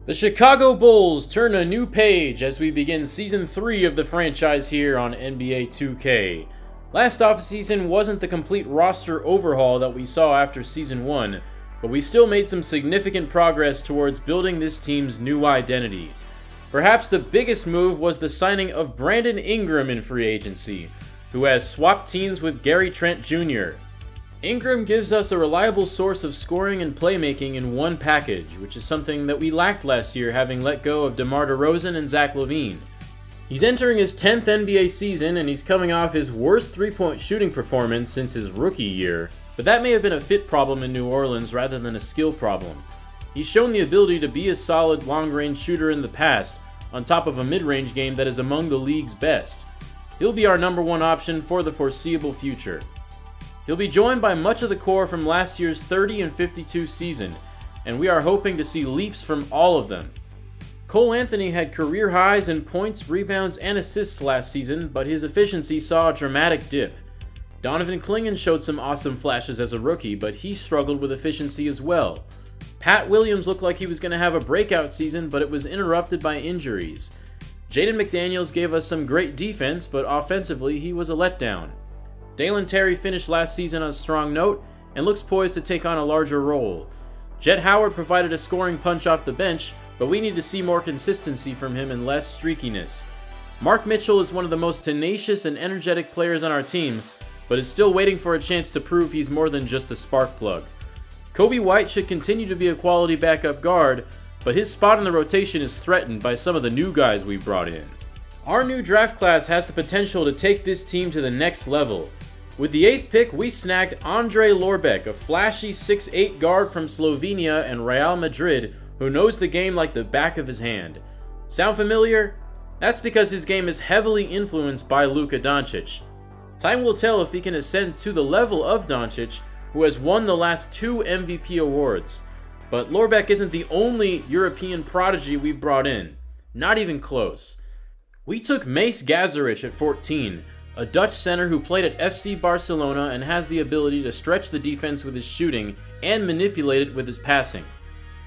The Chicago Bulls turn a new page as we begin Season 3 of the franchise here on NBA 2K. Last offseason wasn't the complete roster overhaul that we saw after Season 1, but we still made some significant progress towards building this team's new identity. Perhaps the biggest move was the signing of Brandon Ingram in free agency, who has swapped teams with Gary Trent Jr. Ingram gives us a reliable source of scoring and playmaking in one package, which is something that we lacked last year, having let go of DeMar DeRozan and Zach LaVine. He's entering his 10th NBA season, and he's coming off his worst three-point shooting performance since his rookie year, but that may have been a fit problem in New Orleans rather than a skill problem. He's shown the ability to be a solid long-range shooter in the past, on top of a mid-range game that is among the league's best. He'll be our number one option for the foreseeable future. He'll be joined by much of the core from last year's 30 and 52 season, and we are hoping to see leaps from all of them. Cole Anthony had career highs in points, rebounds, and assists last season, but his efficiency saw a dramatic dip. Donovan Clingan showed some awesome flashes as a rookie, but he struggled with efficiency as well. Pat Williams looked like he was going to have a breakout season, but it was interrupted by injuries. Jaden McDaniels gave us some great defense, but offensively he was a letdown. Dalen Terry finished last season on a strong note and looks poised to take on a larger role. Jett Howard provided a scoring punch off the bench, but we need to see more consistency from him and less streakiness. Mark Mitchell is one of the most tenacious and energetic players on our team, but is still waiting for a chance to prove he's more than just a spark plug. Coby White should continue to be a quality backup guard, but his spot in the rotation is threatened by some of the new guys we brought in. Our new draft class has the potential to take this team to the next level. With the 8th pick, we snagged Andrej Lorbek, a flashy 6'8" guard from Slovenia and Real Madrid who knows the game like the back of his hand. Sound familiar? That's because his game is heavily influenced by Luka Doncic. Time will tell if he can ascend to the level of Doncic, who has won the last 2 MVP awards. But Lorbek isn't the only European prodigy we've brought in. Not even close. We took Mace Gazarich at 14, a Dutch center who played at FC Barcelona and has the ability to stretch the defense with his shooting and manipulate it with his passing.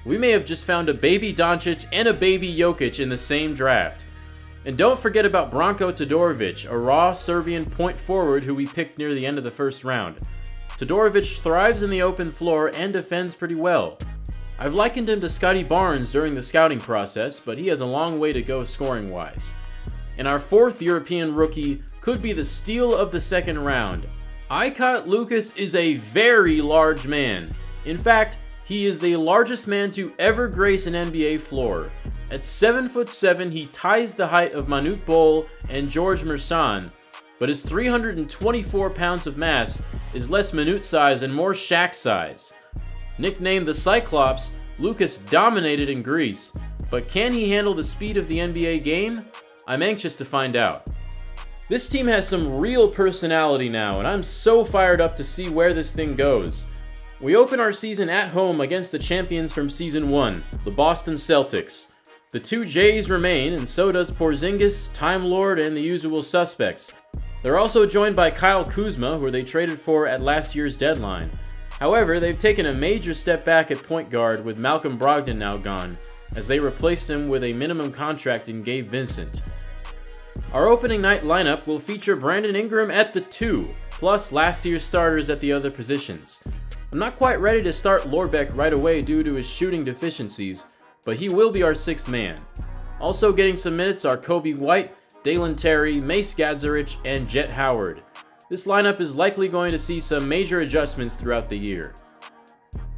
We may have just found a baby Doncic and a baby Jokic in the same draft. And don't forget about Branko Todorovic, a raw Serbian point forward who we picked near the end of the first round. Todorovic thrives in the open floor and defends pretty well. I've likened him to Scotty Barnes during the scouting process, but he has a long way to go scoring-wise. And our 4th European rookie could be the steal of the second round. Icot Lucas is a very large man. In fact, he is the largest man to ever grace an NBA floor. At 7'7", he ties the height of Manute Bol and George Merson, but his 324 pounds of mass is less Manute size and more Shaq size. Nicknamed the Cyclops, Lucas dominated in Greece, but can he handle the speed of the NBA game? I'm anxious to find out. This team has some real personality now, and I'm so fired up to see where this thing goes. We open our season at home against the champions from Season 1, the Boston Celtics. The 2 Jays remain, and so does Porzingis, Time Lord, and the usual suspects. They're also joined by Kyle Kuzma, who they traded for at last year's deadline. However, they've taken a major step back at point guard with Malcolm Brogdon now gone, as they replaced him with a minimum contract in Gabe Vincent. Our opening night lineup will feature Brandon Ingram at the 2, plus last year's starters at the other positions. I'm not quite ready to start Lorbek right away due to his shooting deficiencies, but he will be our 6th man. Also getting some minutes are Coby White, Dalen Terry, Mace Gazarich, and Jett Howard. This lineup is likely going to see some major adjustments throughout the year.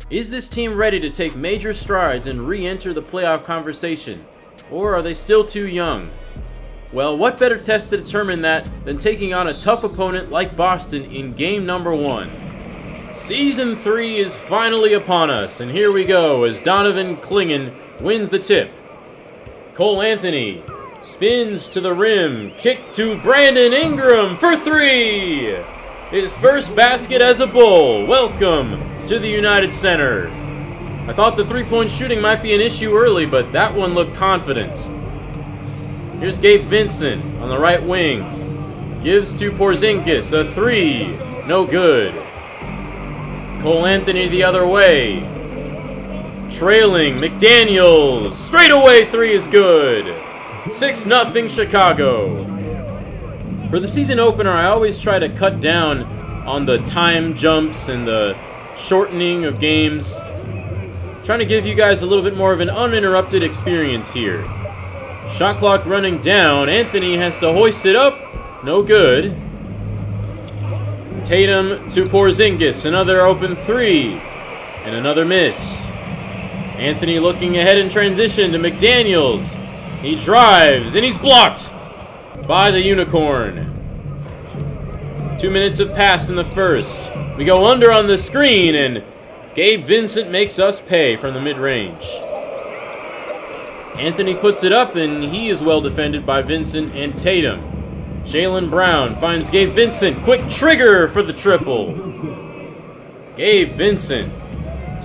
Is this team ready to take major strides and re-enter the playoff conversation? Or are they still too young? Well, what better test to determine that than taking on a tough opponent like Boston in game number 1. Season 3 is finally upon us, and here we go as Donovan Clingan wins the tip. Cole Anthony spins to the rim, kick to Brandon Ingram for 3! His first basket as a Bull. Welcome to the United Center. I thought the three-point shooting might be an issue early, but that one looked confident. Here's Gabe Vincent on the right wing. Gives to Porzingis, a 3. No good. Cole Anthony the other way. trailing. McDaniels. Straightaway three is good. 6-0 Chicago. For the season opener, I always try to cut down on the time jumps and the shortening of games. Trying to give you guys a little bit more of an uninterrupted experience here. Shot clock running down. Anthony has to hoist it up. No good. Tatum to Porzingis. Another open three. And another miss. Anthony looking ahead in transition to McDaniels. He drives, and he's blocked by the Unicorn. 2 minutes have passed in the first. We go under on the screen, and Gabe Vincent makes us pay from the mid-range. Anthony puts it up, and he is well defended by Vincent and Tatum. Jaylen Brown finds Gabe Vincent. Quick trigger for the triple. Gabe Vincent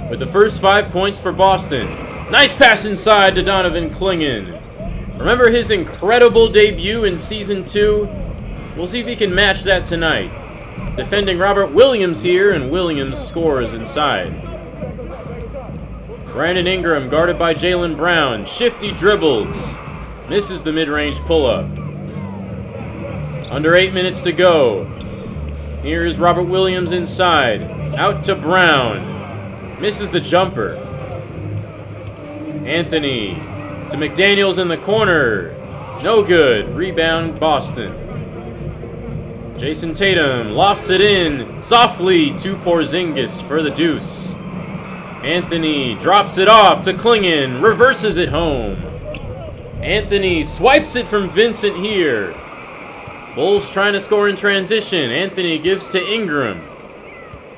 with the first 5 points for Boston. Nice pass inside to Donovan Clingan. Remember his incredible debut in Season 2? We'll see if he can match that tonight. Defending Robert Williams here, and Williams scores inside. Brandon Ingram guarded by Jaylen Brown. Shifty dribbles. Misses the mid-range pull-up. Under 8 minutes to go. Here is Robert Williams inside. Out to Brown. Misses the jumper. Anthony to McDaniels in the corner. No good. Rebound, Boston. Jason Tatum lofts it in softly to Porzingis for the deuce. Anthony drops it off to Clingan. Reverses it home. Anthony swipes it from Vincent here. Bulls trying to score in transition. Anthony gives to Ingram.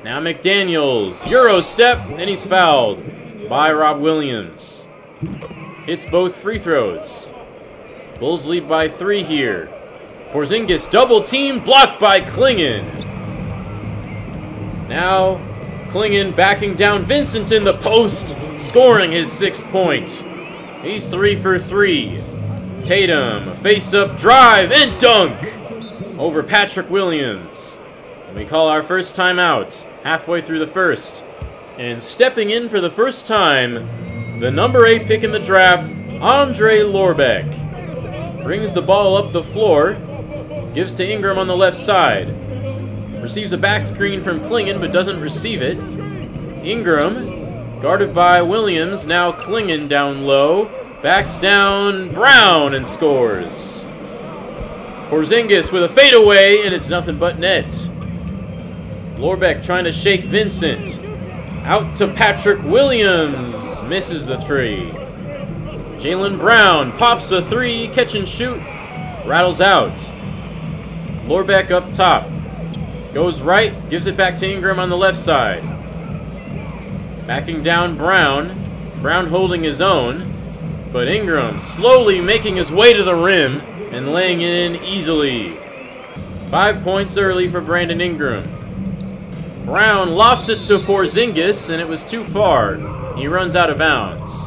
Now McDaniels. Euro step, and he's fouled by Rob Williams. Hits both free throws. Bulls lead by 3 here. Porzingis double team, blocked by Clingan. Now Clingan backing down Vincent in the post, scoring his 6th point. He's 3 for 3. Tatum, face-up drive and dunk over Patrick Williams. And we call our first timeout halfway through the first. And stepping in for the first time, the number 8 pick in the draft, Andre Lorbeck. Brings the ball up the floor, gives to Ingram on the left side. Receives a back screen from Clingan, but doesn't receive it. Ingram, guarded by Williams, now Clingan down low. Backs down Brown and scores. Porzingis with a fadeaway, and it's nothing but net. Lorbeck trying to shake Vincent. Out to Patrick Williams. Misses the three. Jaylen Brown pops a three. Catch and shoot. Rattles out. Lorbeck up top. Goes right. Gives it back to Ingram on the left side. Backing down Brown. Brown holding his own. But Ingram slowly making his way to the rim and laying it in easily. 5 points early for Brandon Ingram. Brown lofts it to Porzingis, and it was too far. He runs out of bounds.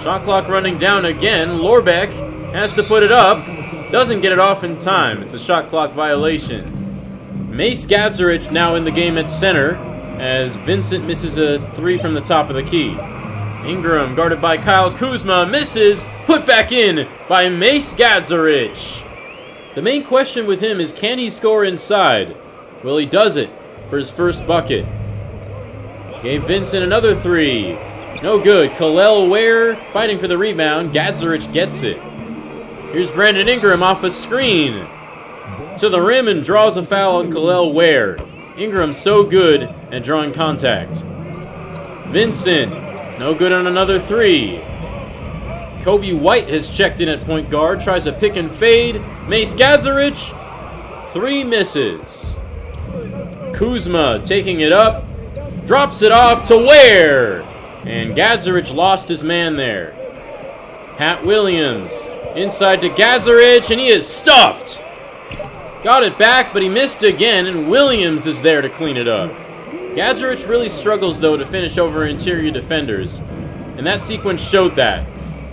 Shot clock running down again. Lorbeck has to put it up. Doesn't get it off in time. It's a shot clock violation. Mace Gadzurich now in the game at center as Vincent misses a three from the top of the key. Ingram guarded by Kyle Kuzma misses. Put back in by Mace Gadzurich. The main question with him is, can he score inside? Well, he does it for his first bucket. Gabe Vincent another three. No good. Kel'el Ware fighting for the rebound. Gadzurich gets it. Here's Brandon Ingram off a screen to the rim and draws a foul on Kel'el Ware. Ingram so good at drawing contact. Vincent, no good on another three. Kobe White has checked in at point guard. Tries a pick and fade. Mace Gadzurich, three misses. Kuzma taking it up. Drops it off to Ware. And Gadzurich lost his man there. Pat Williams inside to Gadzurich, and he is stuffed. Got it back, but he missed again, and Williams is there to clean it up. Gadzurich really struggles, though, to finish over interior defenders, and that sequence showed that.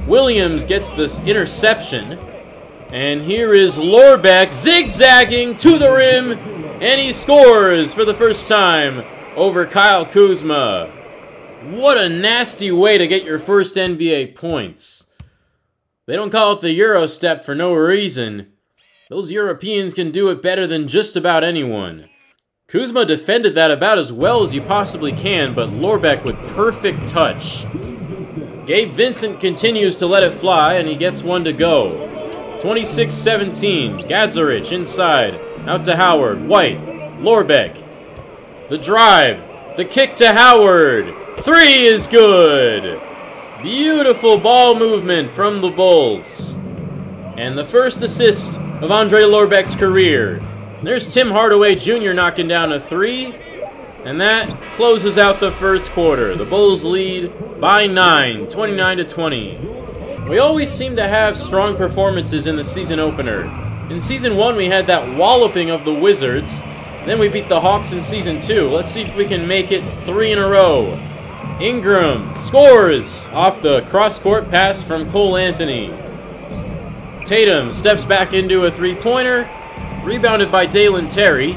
Williams gets this interception, and here is Lorbeck zigzagging to the rim, and he scores for the first time over Kyle Kuzma. What a nasty way to get your first NBA points. They don't call it the Euro step for no reason. Those Europeans can do it better than just about anyone. Kuzma defended that about as well as you possibly can, but Lorbeck with perfect touch. Gabe Vincent continues to let it fly, and he gets one to go. 26-17, Gadzarich inside, out to Howard, White, Lorbeck. The drive, the kick to Howard. 3 is good. Beautiful ball movement from the Bulls. And the first assist of Andre Lorbeck's career. There's Tim Hardaway Jr. knocking down a 3. And that closes out the first quarter. The Bulls lead by 9, 29-20. We always seem to have strong performances in the season opener. In Season 1, we had that walloping of the Wizards. Then we beat the Hawks in Season 2. Let's see if we can make it 3 in a row. Ingram scores off the cross-court pass from Cole Anthony. Tatum steps back into a three-pointer. Rebounded by Dalen Terry.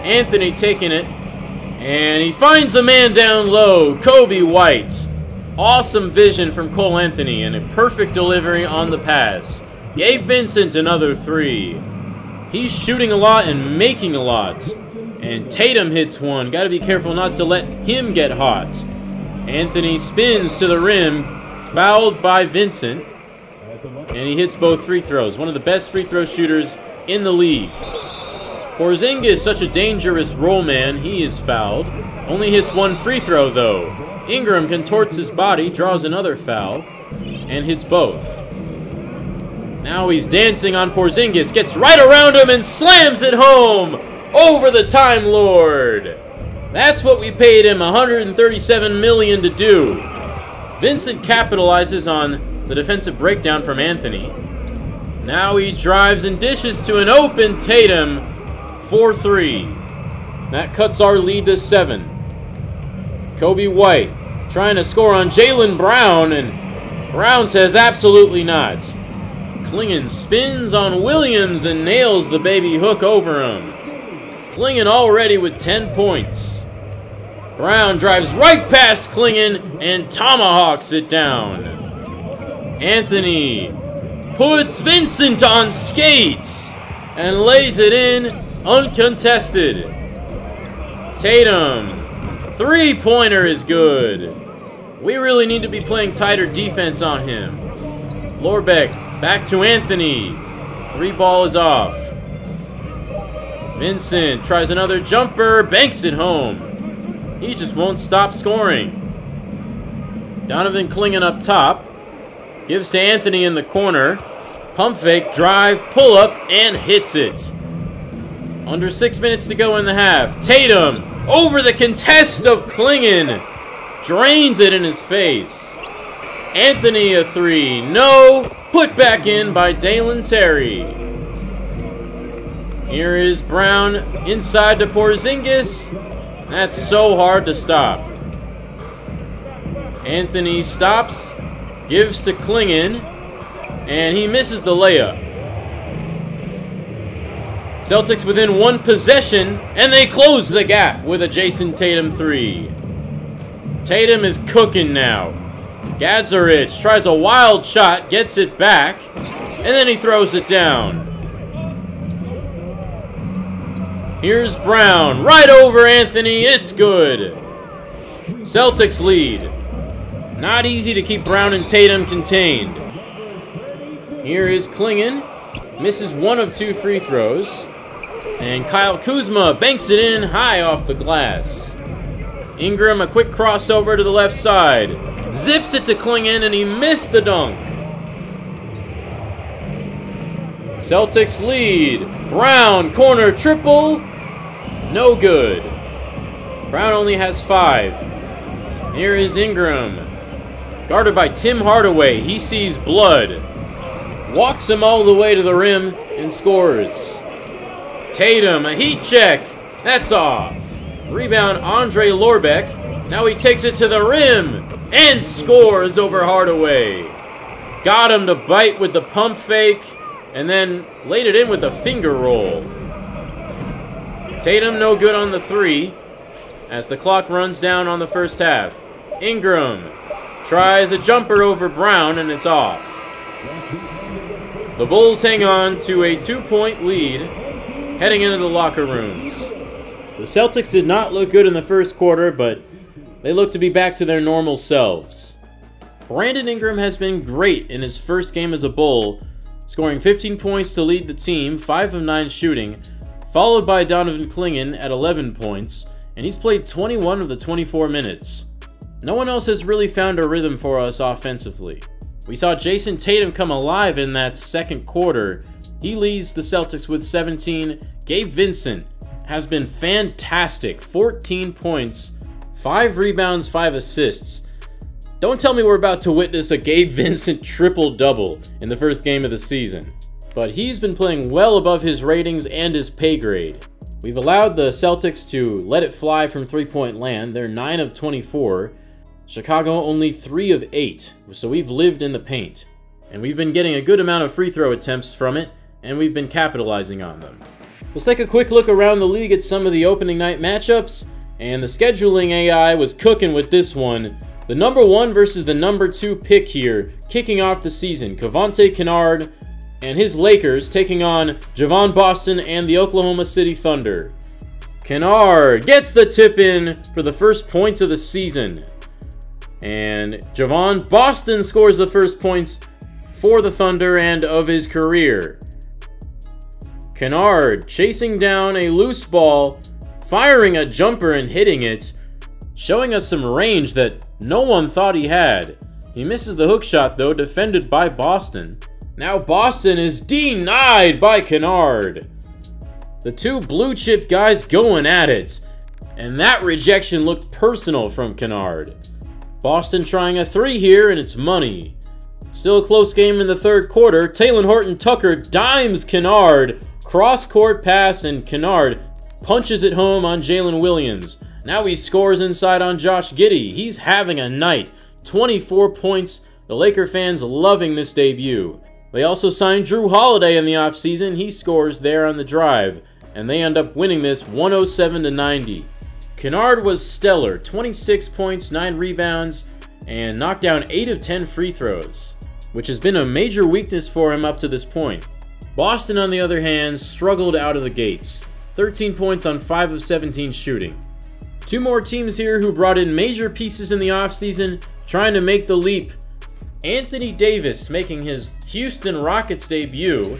Anthony taking it. And he finds a man down low, Kobe White. Awesome vision from Cole Anthony and a perfect delivery on the pass. Gabe Vincent, another 3. He's shooting a lot and making a lot. And Tatum hits one. Got to be careful not to let him get hot. Anthony spins to the rim, fouled by Vincent. And he hits both free throws. One of the best free throw shooters in the league. Porzingis, such a dangerous roll man, he is fouled. Only hits 1 free throw, though. Ingram contorts his body, draws another foul, and hits both. Now he's dancing on Porzingis, gets right around him and slams it home over the Time Lord. That's what we paid him $137 million to do. Vincent capitalizes on the defensive breakdown from Anthony. Now he drives and dishes to an open Tatum. 4-3. That cuts our lead to 7. Kobe White trying to score on Jaylen Brown, and Brown says absolutely not. Clingan spins on Williams and nails the baby hook over him. Clingan already with 10 points. Brown drives right past Clingan and tomahawks it down. Anthony puts Vincent on skates and lays it in uncontested. Tatum, three-pointer is good. We really need to be playing tighter defense on him. Lorbeck, back to Anthony. 3 ball is off. Vincent tries another jumper, banks it home. He just won't stop scoring. Donovan Clingan up top. Gives to Anthony in the corner. Pump fake, drive, pull up, and hits it. Under 6 minutes to go in the half. Tatum over the contest of Clingan. Drains it in his face. Anthony a 3. No. Put back in by Dalen Terry. Here is Brown inside to Porzingis. That's so hard to stop. Anthony stops. Gives to Clingan. And he misses the layup. Celtics within 1 possession, and they close the gap with a Jason Tatum 3. Tatum is cooking now. Gadzarich tries a wild shot, gets it back, and then he throws it down. Here's Brown, right over Anthony, it's good. Celtics lead. Not easy to keep Brown and Tatum contained. Here is Clingan. Misses 1 of 2 free throws. And Kyle Kuzma banks it in high off the glass. Ingram, a quick crossover to the left side. Zips it to Clingan, and he missed the dunk. Celtics lead. Brown, corner triple. No good. Brown only has 5. Here is Ingram. Guarded by Tim Hardaway. He sees blood. Walks him all the way to the rim and scores. Tatum, a heat check. That's off. Rebound, Andre Lorbeck. Now he takes it to the rim and scores over Hardaway. Got him to bite with the pump fake and then laid it in with the finger roll. Tatum no good on the 3 as the clock runs down on the first half. Ingram tries a jumper over Brown, and it's off. The Bulls hang on to a 2-point lead heading into the locker rooms. The Celtics did not look good in the first quarter, but they look to be back to their normal selves. Brandon Ingram has been great in his first game as a Bull, scoring 15 points to lead the team, 5 of 9 shooting, followed by Donovan Clingan at 11 points, and he's played 21 of the 24 minutes. No one else has really found a rhythm for us offensively. We saw Jason Tatum come alive in that second quarter. He leads the Celtics with 17. Gabe Vincent has been fantastic. 14 points, 5 rebounds, 5 assists. Don't tell me we're about to witness a Gabe Vincent triple-double in the first game of the season. But he's been playing well above his ratings and his pay grade. We've allowed the Celtics to let it fly from three-point land. They're 9 of 24. Chicago only 3 of 8, so we've lived in the paint. And we've been getting a good amount of free throw attempts from it, and we've been capitalizing on them. Let's take a quick look around the league at some of the opening night matchups, and the scheduling AI was cooking with this one. The number 1 versus the number 2 pick here, kicking off the season. Cavante Kennard and his Lakers taking on Javon Boston and the Oklahoma City Thunder. Kennard gets the tip in for the first points of the season. And Javon Boston scores the first points for the Thunder and of his career. Kennard chasing down a loose ball, firing a jumper and hitting it, showing us some range that no one thought he had. He misses the hook shot though, defended by Boston. Now Boston is denied by Kennard. The two blue chip guys going at it. And that rejection looked personal from Kennard. Boston trying a 3 here, and it's money. Still a close game in the third quarter. Talen Horton-Tucker dimes Kennard. Cross-court pass, and Kennard punches it home on Jalen Williams. Now he scores inside on Josh Giddey. He's having a night. 24 points. The Laker fans loving this debut. They also signed Drew Holiday in the offseason. He scores there on the drive, and they end up winning this 107-90. Kennard was stellar, 26 points, 9 rebounds, and knocked down 8 of 10 free throws, which has been a major weakness for him up to this point. Boston, on the other hand, struggled out of the gates, 13 points on 5 of 17 shooting. Two more teams here who brought in major pieces in the offseason, trying to make the leap. Anthony Davis making his Houston Rockets debut,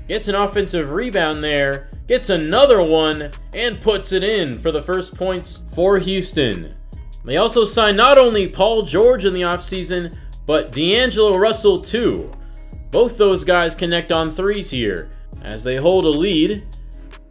gets an offensive rebound there, gets another one, and puts it in for the first points for Houston. They also signed not only Paul George in the offseason, but D'Angelo Russell too. Both those guys connect on threes here, as they hold a lead.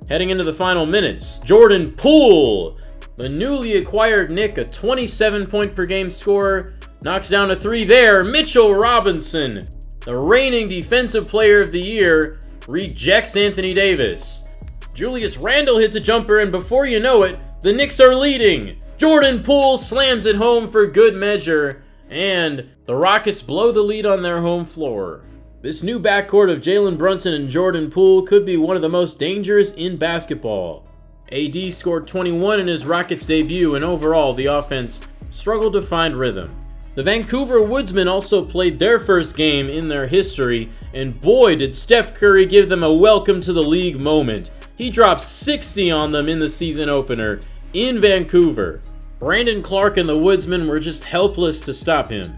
Heading into the final minutes, Jordan Poole, the newly acquired Knick, a 27-point-per-game scorer, knocks down a 3 there. Mitchell Robinson, the reigning Defensive Player of the Year, rejects Anthony Davis. Julius Randle hits a jumper, and before you know it, the Knicks are leading. Jordan Poole slams it home for good measure, and the Rockets blow the lead on their home floor. This new backcourt of Jalen Brunson and Jordan Poole could be one of the most dangerous in basketball. AD scored 21 in his Rockets debut, and overall, the offense struggled to find rhythm. The Vancouver Woodsmen also played their first game in their history, and boy did Steph Curry give them a welcome to the league moment. He dropped 60 on them in the season opener in Vancouver. Brandon Clark and the Woodsmen were just helpless to stop him.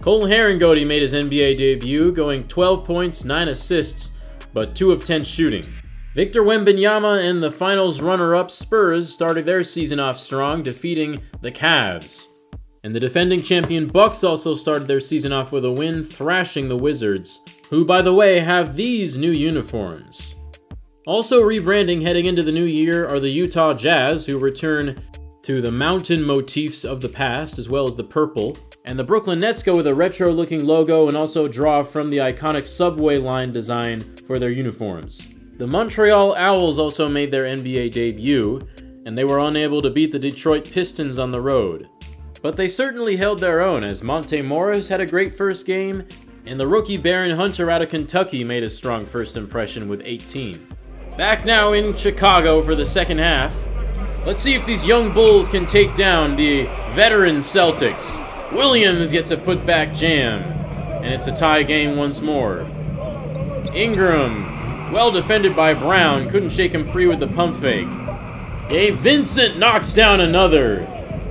Cole Herringody made his NBA debut, going 12 points, 9 assists, but 2 of 10 shooting. Victor Wembanyama and the finals runner-up Spurs started their season off strong, defeating the Cavs. And the defending champion Bucks also started their season off with a win, thrashing the Wizards, who, by the way, have these new uniforms. Also rebranding heading into the new year are the Utah Jazz, who return to the mountain motifs of the past, as well as the purple. And the Brooklyn Nets go with a retro-looking logo and also draw from the iconic subway line design for their uniforms. The Montreal Owls also made their NBA debut, and they were unable to beat the Detroit Pistons on the road. But they certainly held their own, as Monte Morris had a great first game, and the rookie Baron Hunter out of Kentucky made a strong first impression with 18. Back now in Chicago for the second half. Let's see if these young Bulls can take down the veteran Celtics. Williams gets a putback jam, and it's a tie game once more. Ingram, well defended by Brown, couldn't shake him free with the pump fake. Gabe Vincent knocks down another.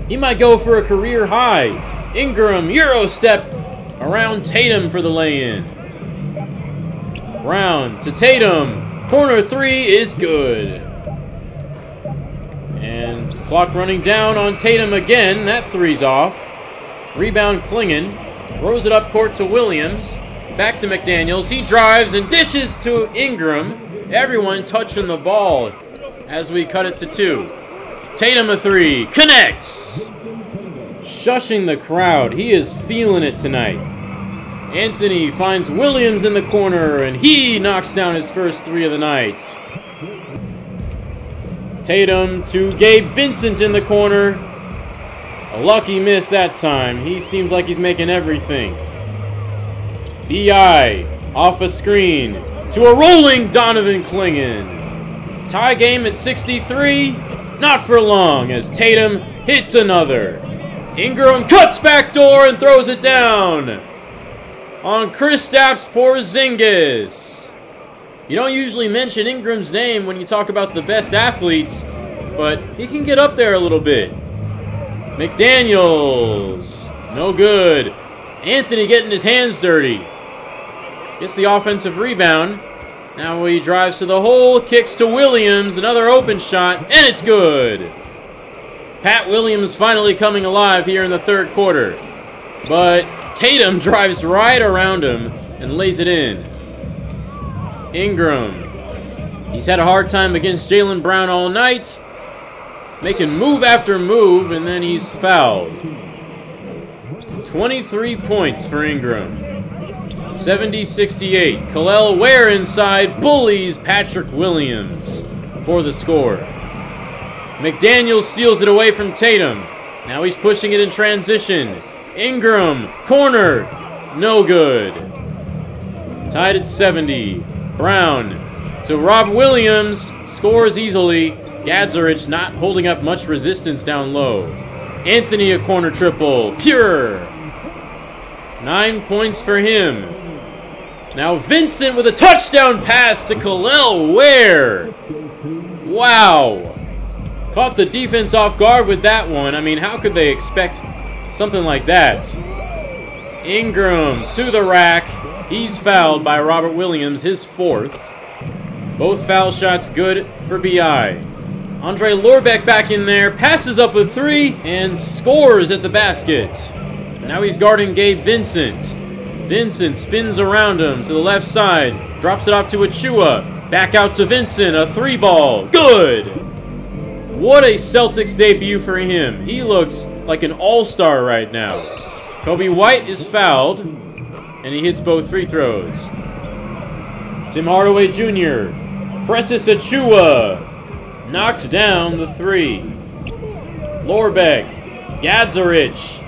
He might go for a career high. Ingram, Euro step around Tatum for the lay-in. Brown to Tatum. Corner three is good. And clock running down on Tatum again. That three's off. Rebound Klingon. Throws it up court to Williams. Back to McDaniels. He drives and dishes to Ingram. Everyone touching the ball as we cut it to 2. Tatum a three. Connects. Shushing the crowd. He is feeling it tonight. Anthony finds Williams in the corner, and he knocks down his first 3 of the night. Tatum to Gabe Vincent in the corner. A lucky miss that time. He seems like he's making everything. B.I. off a screen to a rolling Donovan Klingon. Tie game at 63. Not for long as Tatum hits another. Ingram cuts back door and throws it down on Kristaps Porzingis. You don't usually mention Ingram's name when you talk about the best athletes, but he can get up there a little bit. McDaniels, no good. Anthony getting his hands dirty. Gets the offensive rebound. Now he drives to the hole, kicks to Williams, another open shot, and it's good. Pat Williams finally coming alive here in the third quarter. But Tatum drives right around him and lays it in. Ingram. He's had a hard time against Jaylen Brown all night. Making move after move, and then he's fouled. 23 points for Ingram. 70-68. Kel'el Ware inside bullies Patrick Williams for the score. McDaniels steals it away from Tatum. Now he's pushing it in transition. Ingram, corner, no good. Tied at 70. Brown to Rob Williams, scores easily. Gadzarich not holding up much resistance down low. Anthony a corner triple, pure. 9 points for him. Now Vincent with a touchdown pass to Kel'el Ware. Wow. Caught the defense off guard with that one. I mean, how could they expect something like that? Ingram to the rack. He's fouled by Robert Williams, his 4th. Both foul shots good for B.I. Andre Lorbeck back in there, passes up a 3, and scores at the basket. Now he's guarding Gabe Vincent. Vincent spins around him to the left side, drops it off to Achua. Back out to Vincent, a 3-ball. Good! What a Celtics debut for him. He looks like an all-star right now. Kobe White is fouled, and he hits both free throws. Tim Hardaway Jr. presses Achua. Knocks down the 3. Lorbeck. Gadzarich.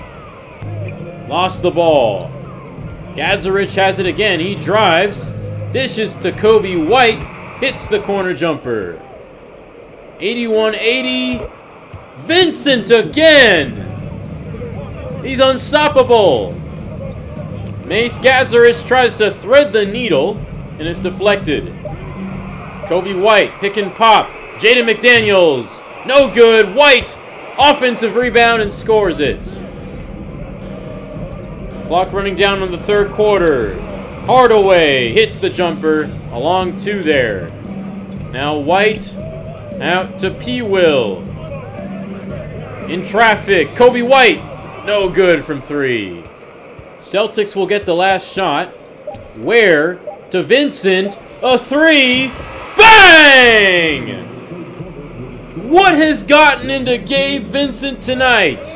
Lost the ball. Gadzarich has it again. He drives. Dishes to Kobe White. Hits the corner jumper. 81-80. Vincent again. He's unstoppable. Mace Gadzarich tries to thread the needle, and it's deflected. Kobe White, pick and pop. Jaden McDaniels, no good. White, offensive rebound and scores it. Clock running down on the third quarter. Hardaway hits the jumper, along 2 there. Now White, out to P-Will. In traffic, Kobe White, no good from 3. Celtics will get the last shot. Ware to Vincent, a 3. Bang! What has gotten into Gabe Vincent tonight?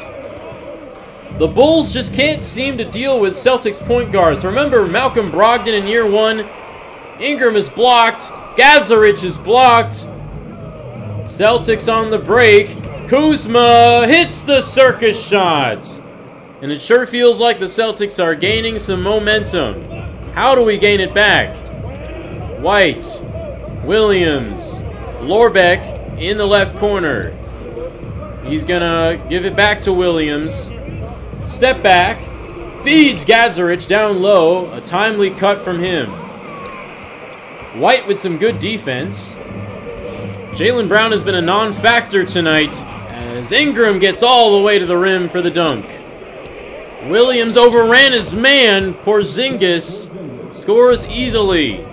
The Bulls just can't seem to deal with Celtics point guards. Remember Malcolm Brogdon in year 1? Ingram is blocked. Gadzarich is blocked. Celtics on the break. Kuzma hits the circus shot. And it sure feels like the Celtics are gaining some momentum. How do we gain it back? White, Williams, Lorbeck in the left corner. He's gonna give it back to Williams. Step back. Feeds Gadzuric down low. A timely cut from him. White with some good defense. Jaylen Brown has been a non-factor tonight as Ingram gets all the way to the rim for the dunk. Williams overran his man. Porzingis scores easily.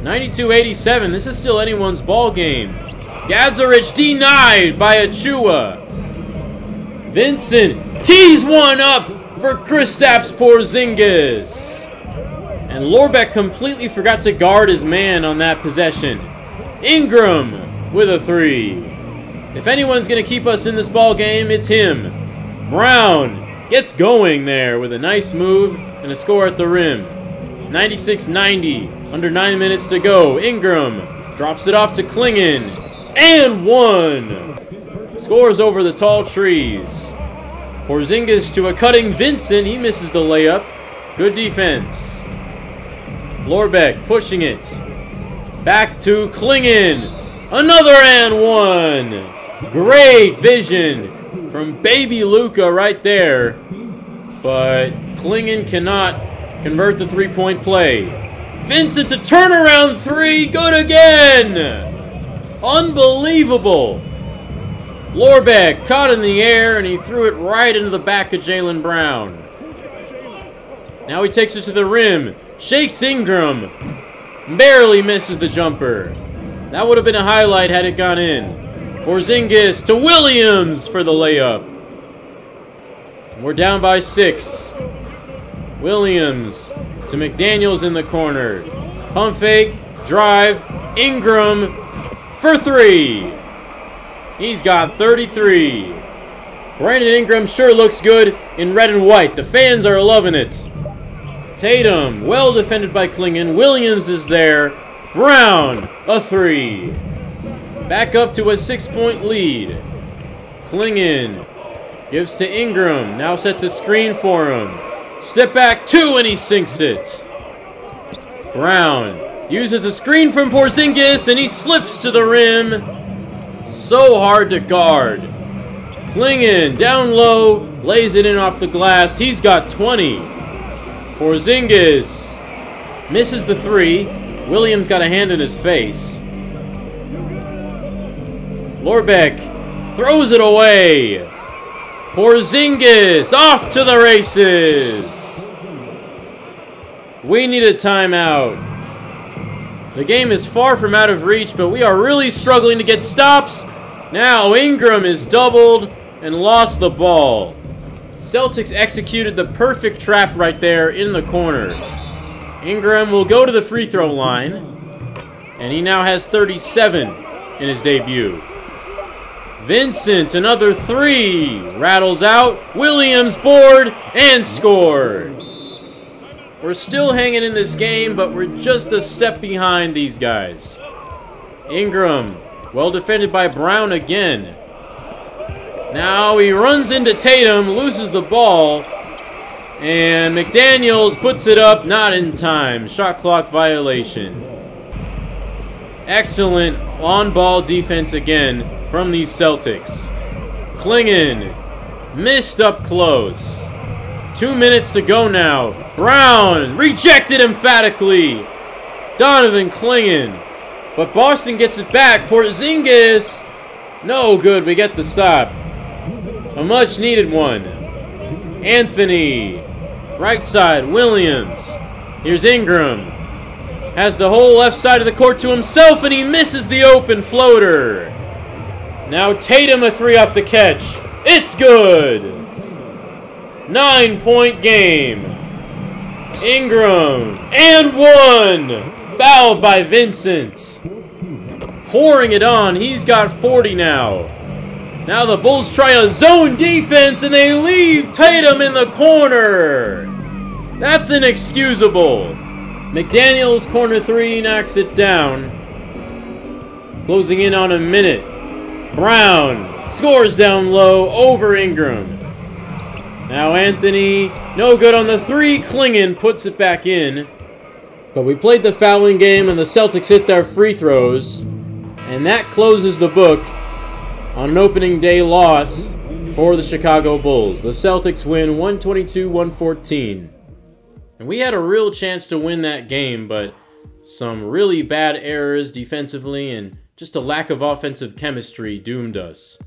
92-87. This is still anyone's ball game. Gadzuric denied by Achiuwa. Vincent tees one up for Kristaps Porzingis. And Lorbeck completely forgot to guard his man on that possession. Ingram with a three. If anyone's going to keep us in this ball game, it's him. Brown gets going there with a nice move and a score at the rim. 96-90. Under 9 minutes to go. Ingram drops it off to Clingan. And one. Scores over the tall trees. Porzingis to a cutting Vincent. He misses the layup. Good defense. Lorbeck pushing it. Back to Clingan. Another and one. Great vision from baby Luka right there. But Clingan cannot convert the three-point play. Vincent to turnaround three. Good again. Unbelievable. Lorbeck caught in the air and he threw it right into the back of Jaylen Brown. Now he takes it to the rim. Shakes Ingram. Barely misses the jumper. That would have been a highlight had it gone in. Porzingis to Williams for the layup. We're down by 6. Williams to McDaniels in the corner. Pump fake. Drive. Ingram for 3. He's got 33. Brandon Ingram sure looks good in red and white. The fans are loving it. Tatum, well defended by Clingan. Williams is there. Brown, a 3. Back up to a 6-point lead. Clingan gives to Ingram. Now sets a screen for him. Step back 2 and he sinks it. Brown uses a screen from Porzingis and he slips to the rim. So hard to guard. Clingan down low, lays it in off the glass. He's got 20. Porzingis misses the 3. Williams got a hand in his face. Lorbeck throws it away. Porzingis off to the races. We need a timeout. The game is far from out of reach, but we are really struggling to get stops. Now Ingram is doubled and lost the ball. Celtics executed the perfect trap right there in the corner. Ingram will go to the free throw line, and he now has 37 in his debut. Vincent, another 3, rattles out. Williams board and scored. We're still hanging in this game, but we're just a step behind these guys. Ingram, well defended by Brown again. Now he runs into Tatum, loses the ball, and McDaniels puts it up, not in time. Shot clock violation. Excellent on-ball defense again from these Celtics. Clingan missed up close. 2 minutes to go now. Brown rejected emphatically. Donovan Clingan. But Boston gets it back. Porzingis. No good. We get the stop. A much needed one. Anthony. Right side. Williams. Here's Ingram. Has the whole left side of the court to himself and he misses the open floater. Now Tatum a 3 off the catch. It's good. 9-point game. Ingram. And 1. Fouled by Vincent. Pouring it on. He's got 40 now. Now the Bulls try a zone defense and they leave Tatum in the corner. That's inexcusable. McDaniels, corner 3, knocks it down. Closing in on a minute. Brown scores down low over Ingram. Now Anthony, no good on the 3. Clingan puts it back in. But we played the fouling game and the Celtics hit their free throws. And that closes the book. on an opening day loss for the Chicago Bulls. The Celtics win 122-114. And we had a real chance to win that game, but some really bad errors defensively and just a lack of offensive chemistry doomed us.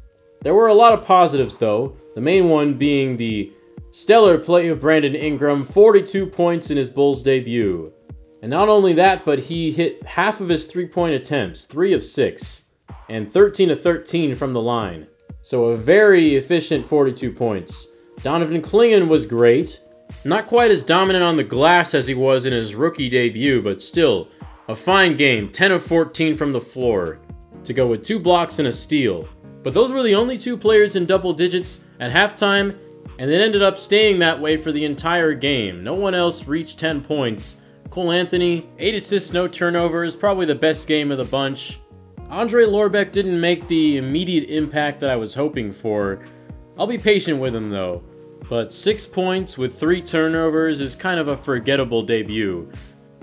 There were a lot of positives though, the main one being the stellar play of Brandon Ingram, 42 points in his Bulls debut. And not only that, but he hit half of his three-point attempts, 3 of 6, and 13 of 13 from the line. So a very efficient 42 points. Donovan Clingan was great. Not quite as dominant on the glass as he was in his rookie debut, but still, a fine game, 10 of 14 from the floor, to go with 2 blocks and a steal. But those were the only 2 players in double digits at halftime, and it ended up staying that way for the entire game. No one else reached 10 points. Cole Anthony, 8 assists, no turnovers, probably the best game of the bunch. Andre Lorbeck didn't make the immediate impact that I was hoping for. I'll be patient with him though. But 6 points with 3 turnovers is kind of a forgettable debut.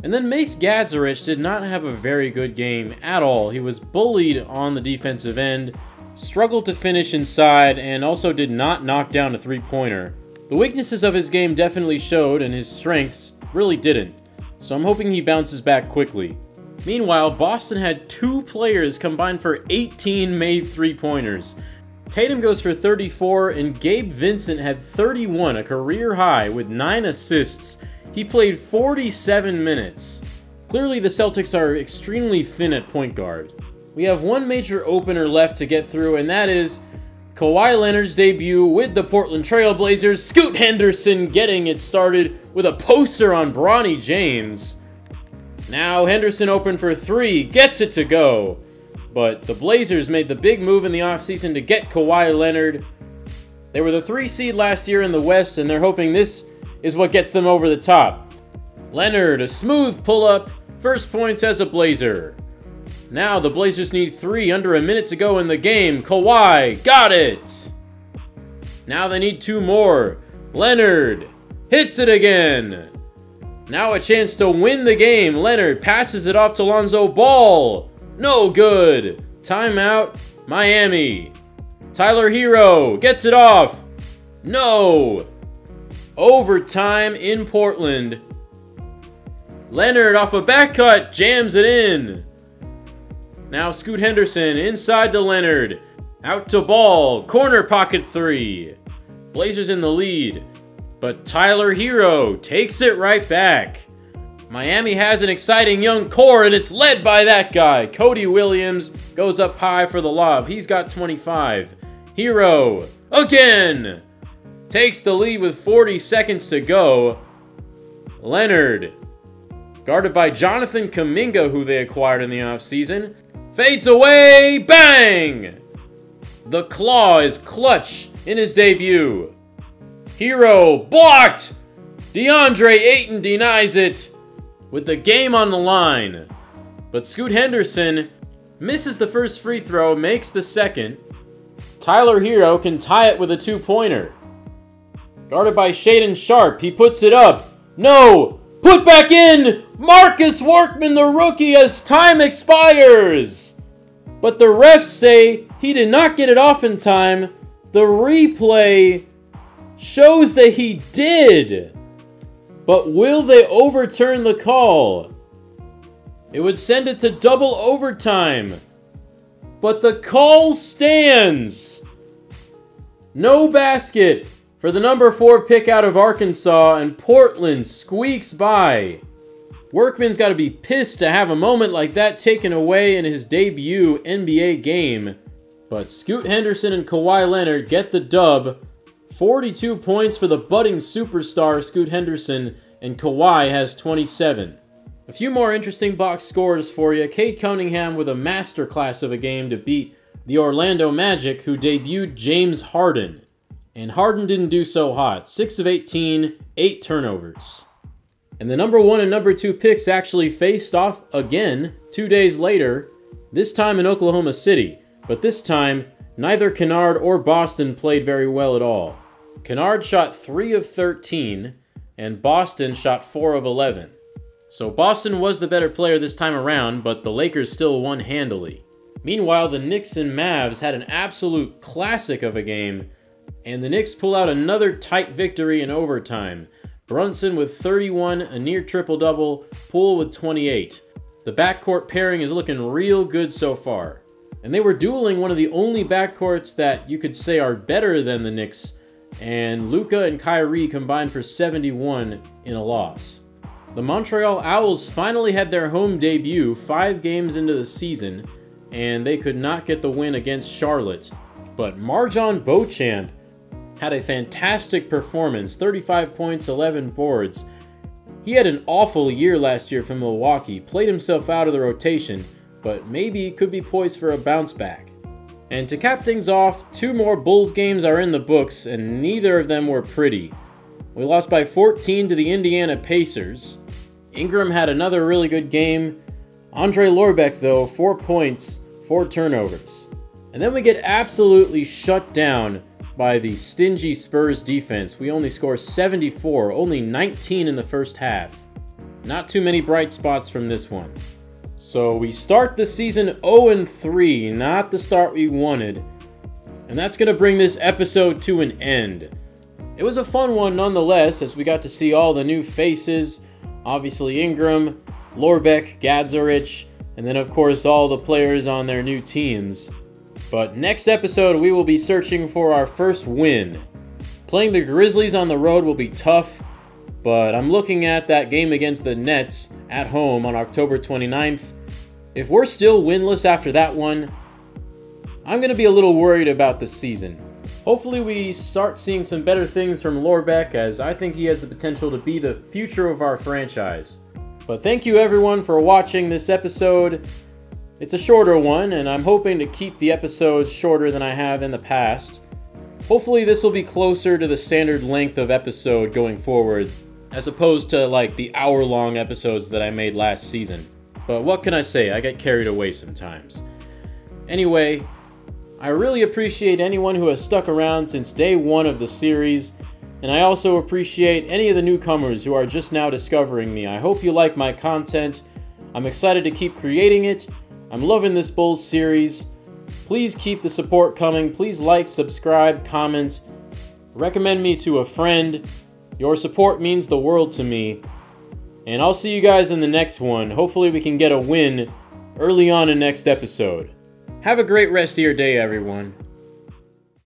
And then Mace Gadzarich did not have a very good game at all. He was bullied on the defensive end, struggled to finish inside, and also did not knock down a three-pointer. The weaknesses of his game definitely showed, and his strengths really didn't. So I'm hoping he bounces back quickly. Meanwhile, Boston had 2 players combined for 18 made three-pointers. Tatum goes for 34, and Gabe Vincent had 31, a career high, with 9 assists. He played 47 minutes. Clearly, the Celtics are extremely thin at point guard. We have one major opener left to get through, and that is Kawhi Leonard's debut with the Portland Trail Blazers. Scoot Henderson getting it started with a poster on Bronny James. Now Henderson open for 3, gets it to go. But the Blazers made the big move in the offseason to get Kawhi Leonard. They were the 3 seed last year in the West, and they're hoping this is what gets them over the top. Leonard, a smooth pull-up, first points as a Blazer. Now the Blazers need 3 under a minute to go in the game. Kawhi, got it! Now they need 2 more. Leonard, hits it again. Now a chance to win the game. Leonard passes it off to Lonzo Ball. No good. Timeout, Miami. Tyler Hero gets it off. No. Overtime in Portland. Leonard off a back cut, jams it in. Now Scoot Henderson inside to Leonard. Out to Ball, corner pocket 3. Blazers in the lead, but Tyler Hero takes it right back. Miami has an exciting young core, and it's led by that guy. Cody Williams goes up high for the lob. He's got 25. Hero, again, takes the lead with 40 seconds to go. Leonard, guarded by Jonathan Kuminga, who they acquired in the offseason, fades away, bang! The Claw is clutch in his debut. Hero, blocked! DeAndre Ayton denies it with the game on the line. But Scoot Henderson misses the first free throw, makes the second. Tyler Hero can tie it with a 2-pointer. Guarded by Shaedon Sharpe, he puts it up. No! Put back in! Marcus Workman, the rookie, as time expires! But the refs say he did not get it off in time. The replay shows that he did. But will they overturn the call? It would send it to double overtime. But the call stands. No basket for the number 4 pick out of Arkansas, and Portland squeaks by. Workman's got to be pissed to have a moment like that taken away in his debut NBA game. But Scoot Henderson and Kawhi Leonard get the dub. 42 points for the budding superstar Scoot Henderson, and Kawhi has 27. A few more interesting box scores for you. Cade Cunningham with a masterclass of a game to beat the Orlando Magic, who debuted James Harden. And Harden didn't do so hot. 6 of 18, 8 turnovers. And the number 1 and number 2 picks actually faced off again 2 days later, this time in Oklahoma City. But this time, neither Kennard or Boston played very well at all. Kennard shot 3 of 13, and Boston shot 4 of 11. So Boston was the better player this time around, but the Lakers still won handily. Meanwhile, the Knicks and Mavs had an absolute classic of a game, and the Knicks pull out another tight victory in overtime. Brunson with 31, a near triple-double, Poole with 28. The backcourt pairing is looking real good so far. And they were dueling one of the only backcourts that you could say are better than the Knicks, and Luka and Kyrie combined for 71 in a loss. The Montreal Owls finally had their home debut 5 games into the season, and they could not get the win against Charlotte. But MarJon Beauchamp had a fantastic performance, 35 points, 11 boards. He had an awful year last year from Milwaukee, played himself out of the rotation, but maybe could be poised for a bounce back. And to cap things off, 2 more Bulls games are in the books, and neither of them were pretty. We lost by 14 to the Indiana Pacers. Ingram had another really good game. Andre Lorbeck, though, 4 points, 4 turnovers. And then we get absolutely shut down by the stingy Spurs defense. We only score 74, only 19 in the first half. Not too many bright spots from this one. So we start the season 0-3, not the start we wanted. And that's going to bring this episode to an end. It was a fun one nonetheless, as we got to see all the new faces. Obviously Ingram, Lorbeck, Gadzarich, and then of course all the players on their new teams. But next episode we will be searching for our first win. Playing the Grizzlies on the road will be tough, but I'm looking at that game against the Nets at home on October 29th. If we're still winless after that one, I'm going to be a little worried about the season. Hopefully we start seeing some better things from Lorbeck, as I think he has the potential to be the future of our franchise. But thank you everyone for watching this episode. It's a shorter one, and I'm hoping to keep the episodes shorter than I have in the past. Hopefully this will be closer to the standard length of episode going forward, as opposed to like the hour-long episodes that I made last season. But what can I say, I get carried away sometimes. Anyway, I really appreciate anyone who has stuck around since day 1 of the series, and I also appreciate any of the newcomers who are just now discovering me. I hope you like my content. I'm excited to keep creating it. I'm loving this Bulls series. Please keep the support coming. Please like, subscribe, comment, recommend me to a friend. Your support means the world to me. And I'll see you guys in the next one. Hopefully we can get a win early on in next episode. Have a great rest of your day, everyone.